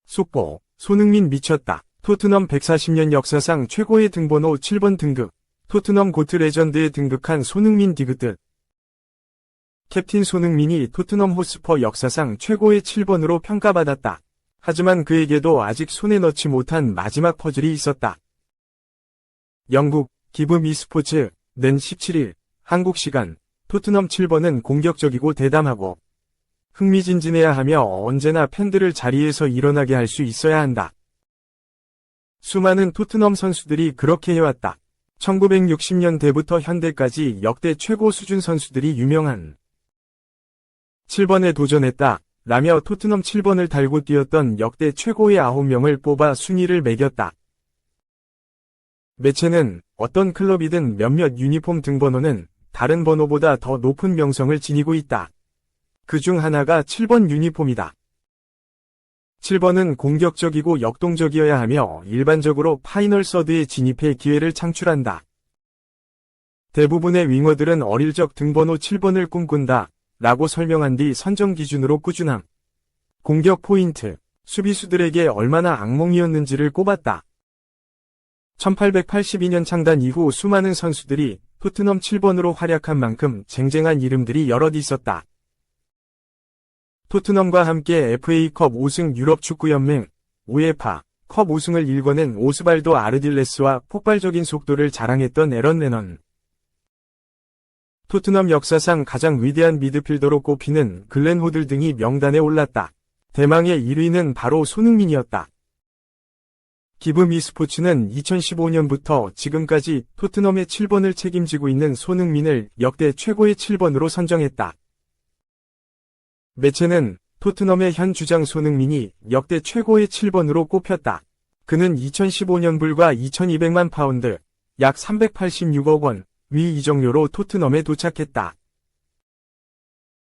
속보, 손흥민 미쳤다. 토트넘 140년 역사상 최고의 등번호 7번 등극. 토트넘 고트 레전드에 등극한 손흥민 디귿. 캡틴 손흥민이 토트넘 호스퍼 역사상 최고의 7번으로 평가받았다. 하지만 그에게도 아직 손에 넣지 못한 마지막 퍼즐이 있었다. 영국 기브 미스포츠는 17일 한국 시간 토트넘 7번은 공격적이고 대담하고 흥미진진해야 하며 언제나 팬들을 자리에서 일어나게 할 수 있어야 한다. 수많은 토트넘 선수들이 그렇게 해왔다. 1960년대부터 현대까지 역대 최고 수준 선수들이 유명한 7번에 도전했다. 라며 토트넘 7번을 달고 뛰었던 역대 최고의 9명을 뽑아 순위를 매겼다. 매체는 어떤 클럽이든 몇몇 유니폼 등번호는 다른 번호보다 더 높은 명성을 지니고 있다. 그 중 하나가 7번 유니폼이다. 7번은 공격적이고 역동적이어야 하며 일반적으로 파이널 서드에 진입해 기회를 창출한다. 대부분의 윙어들은 어릴 적 등번호 7번을 꿈꾼다. 라고 설명한 뒤 선정 기준으로 꾸준함, 공격 포인트, 수비수들에게 얼마나 악몽이었는지를 꼽았다. 1882년 창단 이후 수많은 선수들이 토트넘 7번으로 활약한 만큼 쟁쟁한 이름들이 여럿 있었다. 토트넘과 함께 FA컵 5승 유럽축구연맹, 우에파 컵 우승을 일궈낸 오스발도 아르딜레스와 폭발적인 속도를 자랑했던 에런 레넌. 토트넘 역사상 가장 위대한 미드필더로 꼽히는 글렌 호들 등이 명단에 올랐다. 대망의 1위는 바로 손흥민이었다. 기브 미스포츠는 2015년부터 지금까지 토트넘의 7번을 책임지고 있는 손흥민을 역대 최고의 7번으로 선정했다. 매체는 토트넘의 현 주장 손흥민이 역대 최고의 7번으로 꼽혔다. 그는 2015년 불과 2200만 파운드, 약 386억 원, 위 이적료로 토트넘에 도착했다.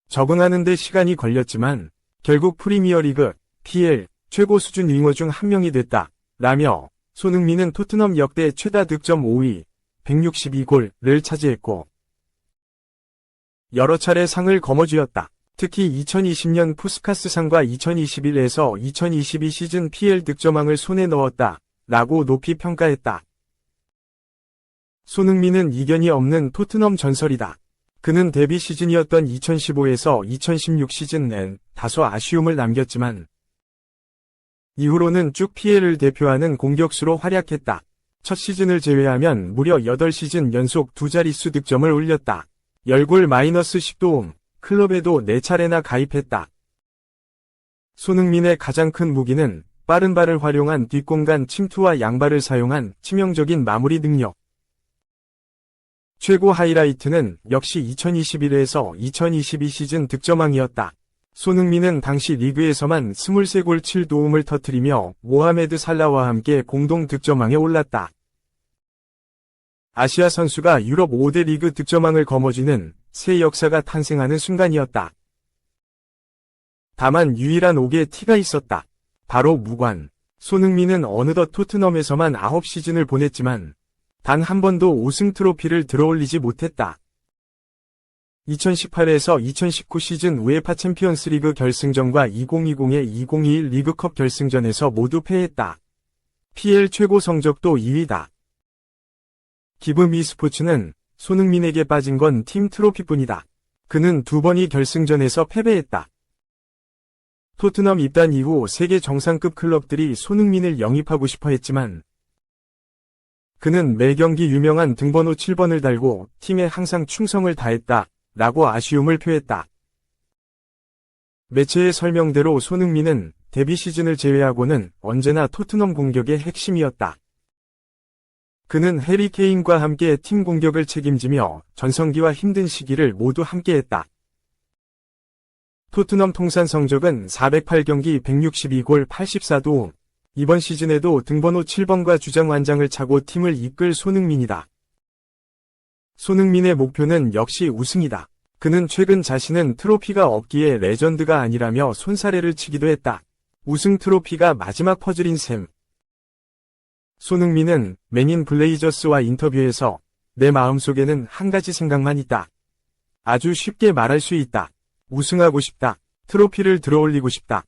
적응하는 데 시간이 걸렸지만 결국 프리미어리그, PL, 최고 수준 윙어 중 한 명이 됐다. 라며 손흥민은 토트넘 역대 최다 득점 5위, 162골을 차지했고 여러 차례 상을 거머쥐었다. 특히 2020년 푸스카스상과 2021에서 2022 시즌 PL 득점왕을 손에 넣었다. 라고 높이 평가했다. 손흥민은 이견이 없는 토트넘 전설이다. 그는 데뷔 시즌이었던 2015에서 2016 시즌엔 다소 아쉬움을 남겼지만 이후로는 쭉 PL을 대표하는 공격수로 활약했다. 첫 시즌을 제외하면 무려 8시즌 연속 두 자릿수 득점을 올렸다. 10골 -10도움, 클럽에도 4차례나 가입했다. 손흥민의 가장 큰 무기는 빠른 발을 활용한 뒷공간 침투와 양발을 사용한 치명적인 마무리 능력. 최고 하이라이트는 역시 2021에서 2022 시즌 득점왕이었다. 손흥민은 당시 리그에서만 23골 7도움을 터뜨리며 모하메드 살라와 함께 공동 득점왕에 올랐다. 아시아 선수가 유럽 5대 리그 득점왕을 거머쥐는 새 역사가 탄생하는 순간이었다. 다만 유일한 옥에 티가 있었다. 바로 무관. 손흥민은 어느덧 토트넘에서만 9시즌을 보냈지만 단 한 번도 우승 트로피를 들어올리지 못했다. 2018에서 2019 시즌 우에파 챔피언스리그 결승전과 2020-2021 리그컵 결승전에서 모두 패했다. PL 최고 성적도 2위다. 기브 미스포츠는 손흥민에게 빠진 건 팀 트로피뿐이다. 그는 2번이 결승전에서 패배했다. 토트넘 입단 이후 세계 정상급 클럽들이 손흥민을 영입하고 싶어 했지만 그는 매 경기 유명한 등번호 7번을 달고 팀에 항상 충성을 다했다. 라고 아쉬움을 표했다. 매체의 설명대로 손흥민은 데뷔 시즌을 제외하고는 언제나 토트넘 공격의 핵심이었다. 그는 해리 케인과 함께 팀 공격을 책임지며 전성기와 힘든 시기를 모두 함께했다. 토트넘 통산 성적은 408경기 162골 84도움. 이번 시즌에도 등번호 7번과 주장 완장을 차고 팀을 이끌 손흥민이다. 손흥민의 목표는 역시 우승이다. 그는 최근 자신은 트로피가 없기에 레전드가 아니라며 손사래를 치기도 했다. 우승 트로피가 마지막 퍼즐인 셈. 손흥민은 맨인 블레이저스와 인터뷰에서 내 마음속에는 한 가지 생각만 있다. 아주 쉽게 말할 수 있다. 우승하고 싶다. 트로피를 들어올리고 싶다.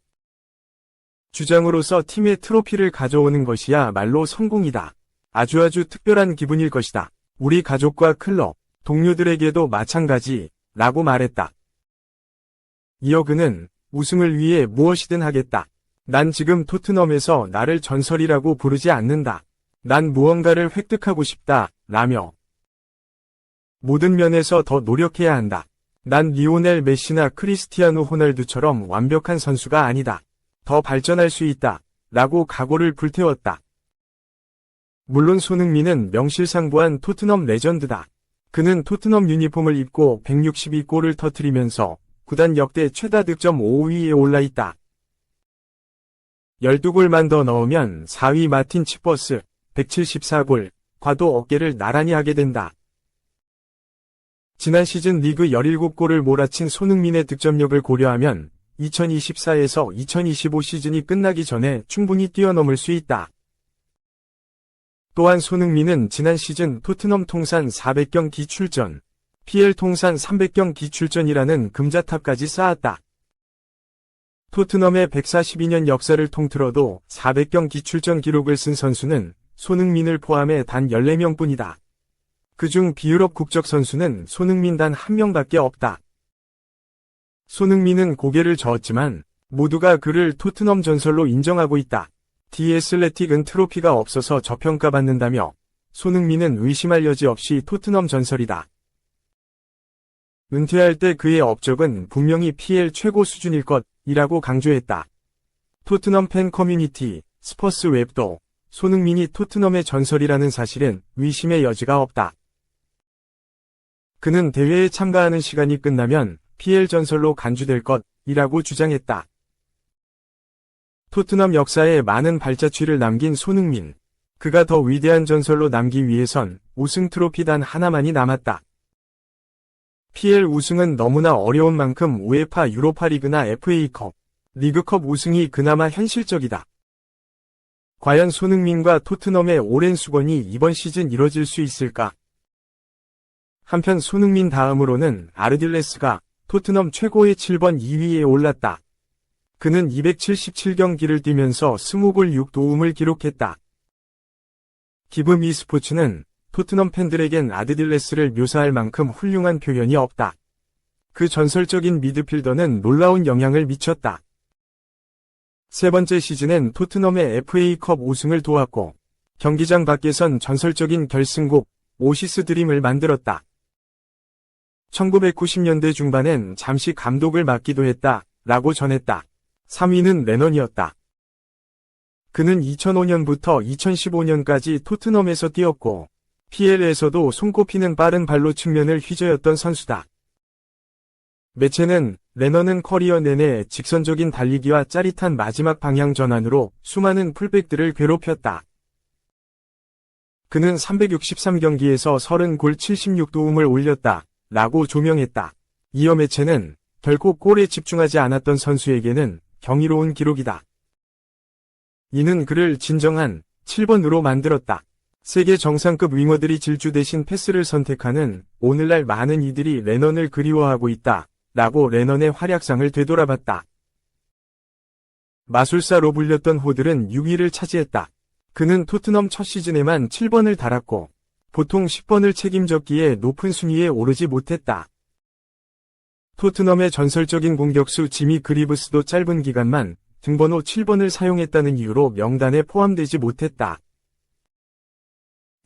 주장으로서 팀의 트로피를 가져오는 것이야말로 성공이다. 아주 특별한 기분일 것이다. 우리 가족과 클럽, 동료들에게도 마찬가지, 라고 말했다. 이어 그는 우승을 위해 무엇이든 하겠다. 난 지금 토트넘에서 나를 전설이라고 부르지 않는다. 난 무언가를 획득하고 싶다, 라며 모든 면에서 더 노력해야 한다. 난 리오넬 메시나 크리스티아누 호날두처럼 완벽한 선수가 아니다. 더 발전할 수 있다. 라고 각오를 불태웠다. 물론 손흥민은 명실상부한 토트넘 레전드다. 그는 토트넘 유니폼을 입고 162골을 터뜨리면서 구단 역대 최다 득점 5위에 올라있다. 12골만 더 넣으면 4위 마틴 치퍼스 174골, 과도 어깨를 나란히 하게 된다. 지난 시즌 리그 17골을 몰아친 손흥민의 득점력을 고려하면 2024에서 2025 시즌이 끝나기 전에 충분히 뛰어넘을 수 있다. 또한 손흥민은 지난 시즌 토트넘 통산 400경기 출전, PL 통산 300경기 출전이라는 금자탑까지 쌓았다. 토트넘의 142년 역사를 통틀어도 400경기 출전 기록을 쓴 선수는 손흥민을 포함해 단 14명뿐이다. 그중 비유럽 국적 선수는 손흥민 단 1명밖에 없다. 손흥민은 고개를 저었지만 모두가 그를 토트넘 전설로 인정하고 있다. 디 애슬레틱은 트로피가 없어서 저평가받는다며 손흥민은 의심할 여지 없이 토트넘 전설이다. 은퇴할 때 그의 업적은 분명히 PL 최고 수준일 것이라고 강조했다. 토트넘 팬 커뮤니티, 스퍼스 웹도 손흥민이 토트넘의 전설이라는 사실은 의심의 여지가 없다. 그는 대회에 참가하는 시간이 끝나면 PL 전설로 간주될 것이라고 주장했다. 토트넘 역사에 많은 발자취를 남긴 손흥민. 그가 더 위대한 전설로 남기 위해선 우승 트로피 단 하나만이 남았다. PL 우승은 너무나 어려운 만큼 우에파 유로파리그나 FA컵, 리그컵 우승이 그나마 현실적이다. 과연 손흥민과 토트넘의 오랜 수건이 이번 시즌 이뤄질 수 있을까? 한편 손흥민 다음으로는 아르딜레스가 토트넘 최고의 7번 2위에 올랐다. 그는 277경기를 뛰면서 20골 6도움을 기록했다. 기브 e스포츠는 토트넘 팬들에겐 아르딜레스를 묘사할 만큼 훌륭한 표현이 없다. 그 전설적인 미드필더는 놀라운 영향을 미쳤다. 세 번째 시즌엔 토트넘의 FA컵 우승을 도왔고 경기장 밖에선 전설적인 결승곡 오시스 드림을 만들었다. 1990년대 중반엔 잠시 감독을 맡기도 했다 라고 전했다. 3위는 레넌이었다. 그는 2005년부터 2015년까지 토트넘에서 뛰었고 PL에서도 손꼽히는 빠른 발로 측면을 휘저었던 선수다. 매체는 레넌은 커리어 내내 직선적인 달리기와 짜릿한 마지막 방향 전환으로 수많은 풀백들을 괴롭혔다. 그는 363경기에서 30골 76도움을 올렸다 라고 조명했다. 이어 매체는 결코 골에 집중하지 않았던 선수에게는 경이로운 기록이다. 이는 그를 진정한 7번으로 만들었다. 세계 정상급 윙어들이 질주 대신 패스를 선택하는 오늘날 많은 이들이 레넌을 그리워하고 있다. 라고 레넌의 활약상을 되돌아봤다. 마술사로 불렸던 호들은 6위를 차지했다. 그는 토트넘 첫 시즌에만 7번을 달았고 보통 10번을 책임졌기에 높은 순위에 오르지 못했다. 토트넘의 전설적인 공격수 지미 그리브스도 짧은 기간만 등번호 7번을 사용했다는 이유로 명단에 포함되지 못했다.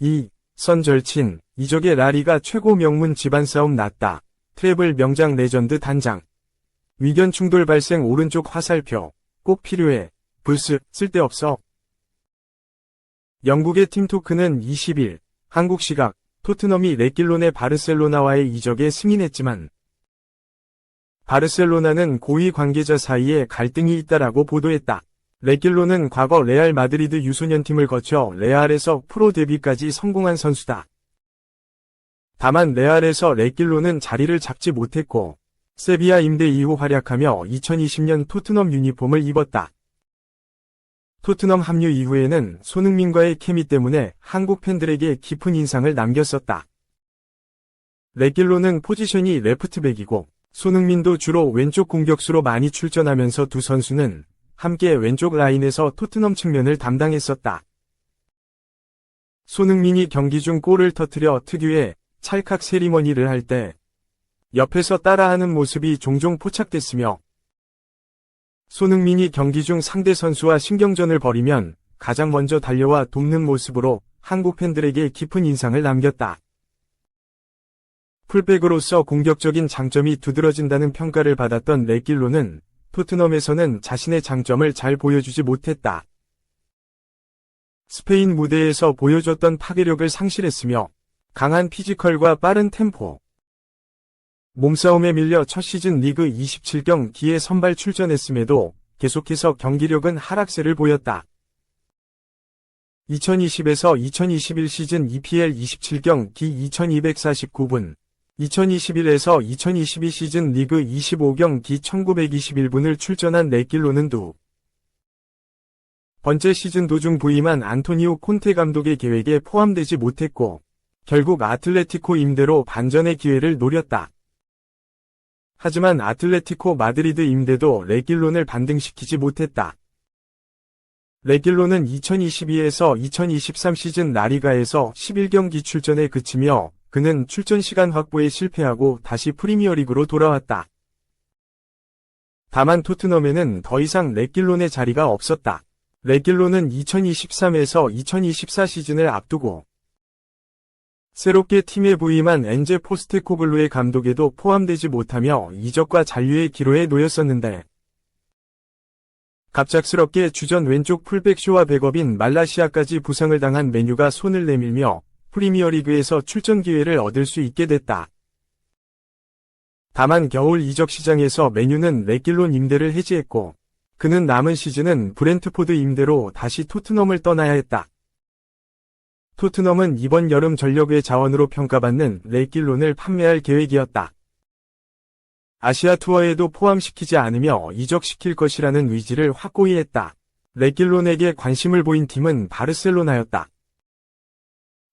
2. 선 절친, 이적의 라리가 최고 명문 집안 싸움 났다. 트래블 명장 레전드 단장. 위견 충돌 발생 오른쪽 화살표. 꼭 필요해. 불스, 쓸데없어. 영국의 팀토크는 20일, 한국 시각, 토트넘이 레길론의 바르셀로나와의 이적에 승인했지만 바르셀로나는 고위 관계자 사이에 갈등이 있다라고 보도했다. 레길론은 과거 레알 마드리드 유소년팀을 거쳐 레알에서 프로 데뷔까지 성공한 선수다. 다만 레알에서 레길론은 자리를 잡지 못했고 세비야 임대 이후 활약하며 2020년 토트넘 유니폼을 입었다. 토트넘 합류 이후에는 손흥민과의 케미 때문에 한국 팬들에게 깊은 인상을 남겼었다. 레길론은 포지션이 레프트백이고 손흥민도 주로 왼쪽 공격수로 많이 출전하면서 두 선수는 함께 왼쪽 라인에서 토트넘 측면을 담당했었다. 손흥민이 경기 중 골을 터뜨려 특유의 찰칵 세리머니를 할 때 옆에서 따라하는 모습이 종종 포착됐으며, 손흥민이 경기 중 상대 선수와 신경전을 벌이면 가장 먼저 달려와 돕는 모습으로 한국 팬들에게 깊은 인상을 남겼다. 풀백으로서 공격적인 장점이 두드러진다는 평가를 받았던 레길로는 토트넘에서는 자신의 장점을 잘 보여주지 못했다. 스페인 무대에서 보여줬던 파괴력을 상실했으며 강한 피지컬과 빠른 템포, 몸싸움에 밀려 첫 시즌 리그 27경기에 선발 출전했음에도 계속해서 경기력은 하락세를 보였다. 2020에서 2021 시즌 EPL 27경기 2249분, 2021에서 2022 시즌 리그 25경기 1921분을 출전한 레길로는 두 번째 시즌 도중 부임한 안토니오 콘테 감독의 계획에 포함되지 못했고, 결국 아틀레티코 임대로 반전의 기회를 노렸다. 하지만 아틀레티코 마드리드 임대도 레길론을 반등시키지 못했다. 레길론은 2022에서 2023 시즌 라리가에서 11경기 출전에 그치며 그는 출전 시간 확보에 실패하고 다시 프리미어리그로 돌아왔다. 다만 토트넘에는 더 이상 레길론의 자리가 없었다. 레길론은 2023에서 2024 시즌을 앞두고 새롭게 팀에 부임한 엔제 포스테코글루의 감독에도 포함되지 못하며 이적과 잔류의 기로에 놓였었는데, 갑작스럽게 주전 왼쪽 풀백 쇼와 백업인 말라시아까지 부상을 당한 맨유가 손을 내밀며 프리미어리그에서 출전 기회를 얻을 수 있게 됐다. 다만 겨울 이적 시장에서 맨유는 레길론 임대를 해지했고, 그는 남은 시즌은 브렌트포드 임대로 다시 토트넘을 떠나야 했다. 토트넘은 이번 여름 전력의 자원으로 평가받는 레길론을 판매할 계획이었다. 아시아 투어에도 포함시키지 않으며 이적시킬 것이라는 의지를 확고히 했다. 레길론에게 관심을 보인 팀은 바르셀로나였다.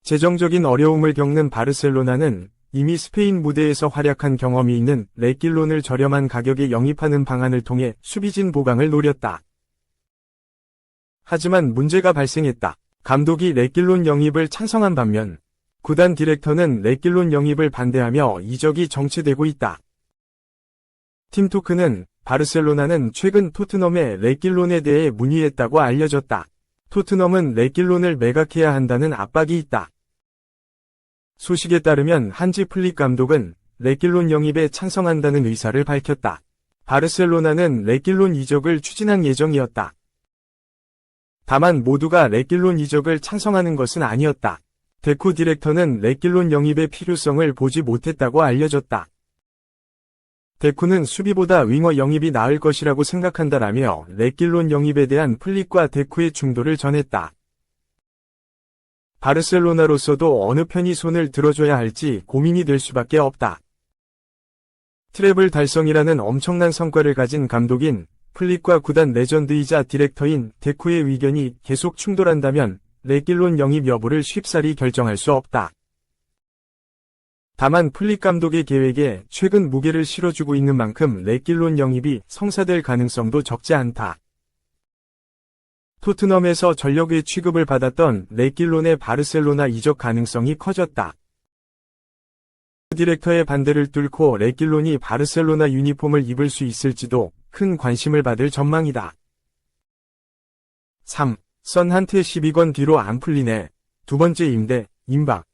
재정적인 어려움을 겪는 바르셀로나는 이미 스페인 무대에서 활약한 경험이 있는 레길론을 저렴한 가격에 영입하는 방안을 통해 수비진 보강을 노렸다. 하지만 문제가 발생했다. 감독이 레길론 영입을 찬성한 반면 구단 디렉터는 레길론 영입을 반대하며 이적이 정체되고 있다. 팀토크는 바르셀로나는 최근 토트넘에 레길론에 대해 문의했다고 알려졌다. 토트넘은 레길론을 매각해야 한다는 압박이 있다. 소식에 따르면 한지 플릭 감독은 레길론 영입에 찬성한다는 의사를 밝혔다. 바르셀로나는 레길론 이적을 추진한 예정이었다. 다만 모두가 레길론 이적을 찬성하는 것은 아니었다. 데쿠 디렉터는 레길론 영입의 필요성을 보지 못했다고 알려졌다. 데쿠는 수비보다 윙어 영입이 나을 것이라고 생각한다라며 레길론 영입에 대한 플릭과 데쿠의 중도를 전했다. 바르셀로나로서도 어느 편이 손을 들어줘야 할지 고민이 될 수밖에 없다. 트래블 달성이라는 엄청난 성과를 가진 감독인 플릭과 구단 레전드이자 디렉터인 데쿠의 의견이 계속 충돌한다면 레길론 영입 여부를 쉽사리 결정할 수 없다. 다만 플릭 감독의 계획에 최근 무게를 실어주고 있는 만큼 레길론 영입이 성사될 가능성도 적지 않다. 토트넘에서 전력의 취급을 받았던 레길론의 바르셀로나 이적 가능성이 커졌다. 디렉터의 반대를 뚫고 레길론이 바르셀로나 유니폼을 입을 수 있을지도 큰 관심을 받을 전망이다. 3. 선한테 12권 뒤로 안 풀리네. 두 번째 임대, 임박.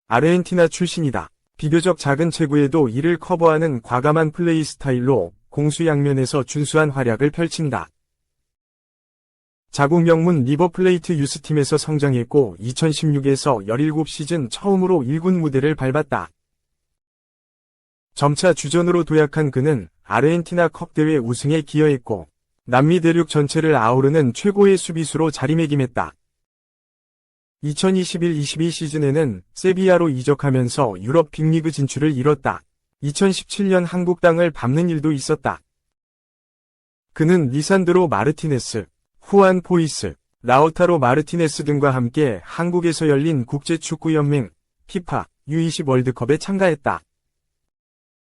아르헨티나 출신이다. 비교적 작은 체구에도 이를 커버하는 과감한 플레이 스타일로 공수양면에서 준수한 활약을 펼친다. 자국 명문 리버플레이트 유스팀에서 성장했고 2016에서 17시즌 처음으로 1군 무대를 밟았다. 점차 주전으로 도약한 그는 아르헨티나 컵 대회 우승에 기여했고 남미 대륙 전체를 아우르는 최고의 수비수로 자리매김했다. 2021-22 시즌에는 세비야로 이적하면서 유럽 빅리그 진출을 이뤘다. 2017년 한국 땅을 밟는 일도 있었다. 그는 리산드로 마르티네스, 후안 포이스, 라우타로 마르티네스 등과 함께 한국에서 열린 국제축구연맹 FIFA U20 월드컵에 참가했다.